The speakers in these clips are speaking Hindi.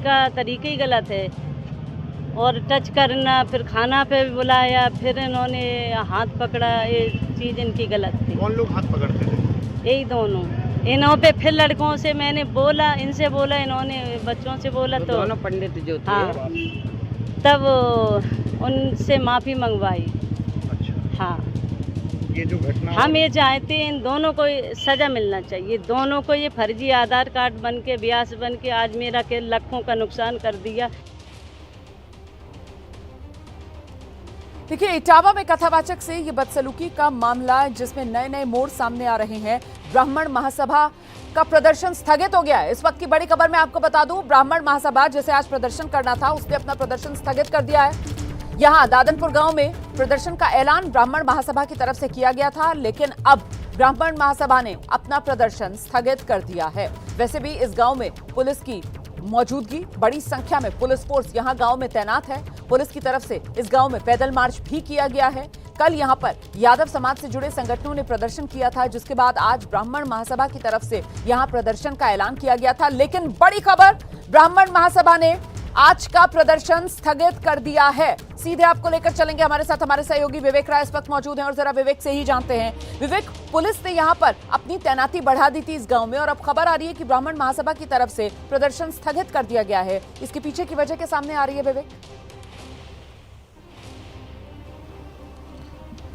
का तरीका ही गलत है। और टच करना, फिर खाना पे भी बुलाया, फिर इन्होंने हाथ पकड़ा, ये चीज़ इनकी गलत थी। कौन लोग हाथ पकड़ते थे? यही दोनों। इन्हों पे फिर लड़कों से मैंने बोला, इनसे बोला, इन्होंने बच्चों से बोला, तो दोनों पंडित जो थे हाँ, तब उनसे माफ़ी मंगवाई। अच्छा, हाँ, ये जो घटना हम ये चाहते हैं इन दोनों को सज़ा मिलना चाहिए। दोनों को ये फर्जी आधार कार्ड बन के, ब्यास बन के आज मेरा के लाखों का नुकसान कर दिया। देखिए, इटावा में कथावाचक से ये बदसलूकी का मामला, जिसमें नए नए मोड़ सामने आ रहे हैं। ब्राह्मण महासभा का प्रदर्शन स्थगित हो गया है। इस वक्त की बड़ी खबर मैं आपको बता दूं, ब्राह्मण महासभा जिसे आज प्रदर्शन करना था, उसने अपना प्रदर्शन स्थगित कर दिया है। यहां दादनपुर गांव में प्रदर्शन का ऐलान ब्राह्मण महासभा की तरफ से किया गया था, लेकिन अब ब्राह्मण महासभा ने अपना प्रदर्शन स्थगित कर दिया है। वैसे भी इस गांव में पुलिस की मौजूदगी, बड़ी संख्या में पुलिस फोर्स यहां गांव में तैनात है। पुलिस की तरफ से इस गांव में पैदल मार्च भी किया गया है। कल यहां पर यादव समाज से जुड़े संगठनों ने प्रदर्शन किया था, जिसके बाद आज ब्राह्मण महासभा की तरफ से यहां प्रदर्शन का ऐलान किया गया था। लेकिन बड़ी खबर, ब्राह्मण महासभा ने आज का प्रदर्शन स्थगित कर दिया है। सीधे आपको लेकर चलेंगे, हमारे साथ हमारे सहयोगी विवेक राय इस वक्त मौजूद हैं और जरा विवेक से ही जानते हैं। विवेक, पुलिस ने यहां पर अपनी तैनाती बढ़ा दी थी इस गांव में, और अब खबर आ रही है कि ब्राह्मण महासभा की तरफ से प्रदर्शन स्थगित कर दिया गया है। इसके पीछे की वजह के सामने आ रही है विवेक?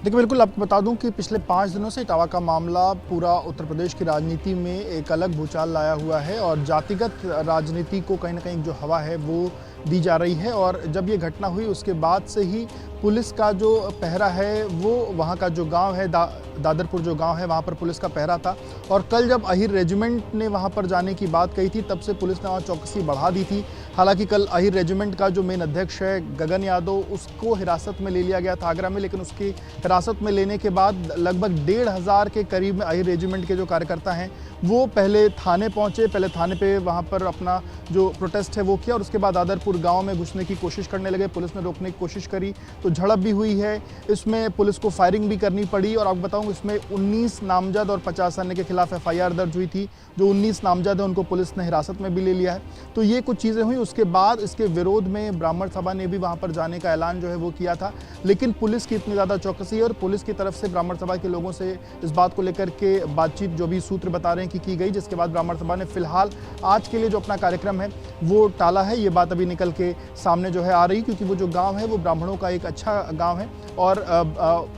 देखिए, बिल्कुल आपको बता दूं कि पिछले 5 दिनों से इटावा का मामला पूरा उत्तर प्रदेश की राजनीति में एक अलग भूचाल लाया हुआ है और जातिगत राजनीति को कहीं ना कहीं जो हवा है वो दी जा रही है। और जब ये घटना हुई उसके बाद से ही पुलिस का जो पहरा है वो वहाँ का जो गांव है दादरपुर जो गांव है वहाँ पर पुलिस का पहरा था। और कल जब अहिर रेजिमेंट ने वहाँ पर जाने की बात कही थी, तब से पुलिस ने वहाँ चौकसी बढ़ा दी थी। हालांकि कल अहिर रेजिमेंट का जो मेन अध्यक्ष है गगन यादव, उसको हिरासत में ले लिया गया था आगरा में, लेकिन उसकी हिरासत में लेने के बाद लगभग 1,500 के करीब में अहिर रेजिमेंट के जो कार्यकर्ता हैं वो पहले थाने पहुँचे। पहले थाने पे वहाँ पर अपना जो प्रोटेस्ट है वो किया और उसके बाद दादरपुर गाँव में घुसने की कोशिश करने लगे। पुलिस ने रोकने की कोशिश करी तो झड़प भी हुई है, इसमें पुलिस को फायरिंग भी करनी पड़ी। और आपको बताऊं, इसमें 19 नामजद और 50 अन्य के खिलाफ FIR दर्ज हुई थी। जो 19 नामजद है उनको पुलिस ने हिरासत में भी ले लिया है। तो ये कुछ चीज़ें हुई। उसके बाद इसके विरोध में ब्राह्मण सभा ने भी वहाँ पर जाने का ऐलान जो है वो किया था, लेकिन पुलिस की इतनी ज़्यादा चौकसी है और पुलिस की तरफ से ब्राह्मण सभा के लोगों से इस बात को लेकर के बातचीत जो भी सूत्र बता रहे हैं कि की गई, जिसके बाद ब्राह्मण सभा ने फिलहाल आज के लिए जो अपना कार्यक्रम है वो टाला है। ये बात अभी निकल के सामने जो है आ रही, क्योंकि वो जो गाँव है वो ब्राह्मणों का एक अच्छा गाँव है और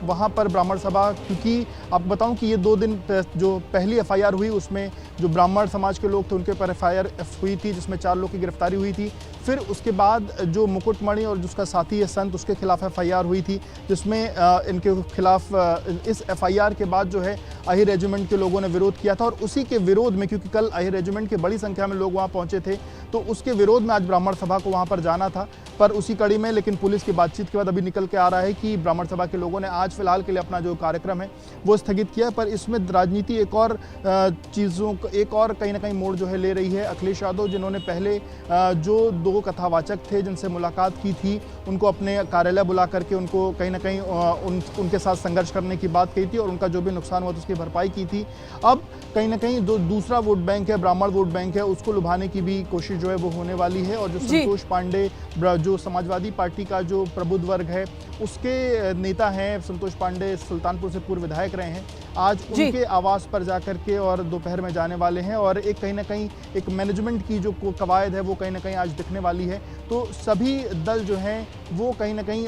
वहाँ पर ब्राह्मण सभा, क्योंकि आपको बताऊं कि ये 2 दिन जो पहली FIR हुई उसमें जो ब्राह्मण समाज के लोग थे उनके ऊपर FIR हुई थी, जिसमें 4 लोग की गिरफ्तारी हुई थी। फिर उसके बाद जो मुकुटमणि और जिसका साथी है संत, उसके खिलाफ FIR हुई थी, जिसमें इनके खिलाफ इस FIR के बाद जो है अहिर रेजिमेंट के लोगों ने विरोध किया था। और उसी के विरोध में, क्योंकि कल अहिर रेजिमेंट के बड़ी संख्या में लोग वहाँ पहुँचे थे, तो उसके विरोध में आज ब्राह्मण सभा को वहाँ पर जाना था। पर उसी कड़ी में लेकिन पुलिस की बातचीत के बाद अभी निकल के आ रहा है कि ब्राह्मण सभा के लोगों ने आज फिलहाल के लिए अपना जो कार्यक्रम है वो स्थगित किया। पर इसमें राजनीति एक और चीज़ों को एक और कहीं ना कहीं मोड़ जो है ले रही है। अखिलेश यादव, जिन्होंने पहले जो 2 कथावाचक थे जिनसे मुलाकात की थी, उनको अपने कार्यालय बुला करके उनको कहीं ना कहीं उनके साथ संघर्ष करने की बात कही थी और उनका जो भी नुकसान हुआ तो उसकी भरपाई की थी। अब कहीं ना कहीं जो दूसरा वोट बैंक है, ब्राह्मण वोट बैंक है, उसको लुभाने की भी कोशिश जो है वो होने वाली है। और जो संतोष पांडे, जो समाजवादी पार्टी का जो प्रबुद्ध वर्ग है उसके नेता हैं, संतोष पांडे सुल्तानपुर से पूर्व विधायक रहे हैं, आज उनके आवास पर जाकर के और दोपहर में जाने वाले हैं। और एक कहीं ना कहीं एक मैनेजमेंट की जो कवायद है वो कहीं ना कहीं आज दिखने वाली है। तो सभी दल जो हैं वो कहीं ना कहीं,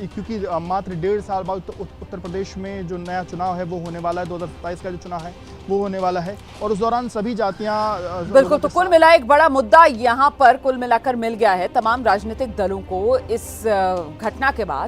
क्योंकि मात्र 1.5 साल बाद उत्तर प्रदेश में जो नया चुनाव है वो होने वाला है, 2027 का जो चुनाव है वो होने वाला है, और उस दौरान सभी जातियां बिल्कुल। तो कुल मिला एक बड़ा मुद्दा यहाँ पर कुल मिलाकर मिल गया है तमाम राजनीतिक दलों को इस घटना के बाद।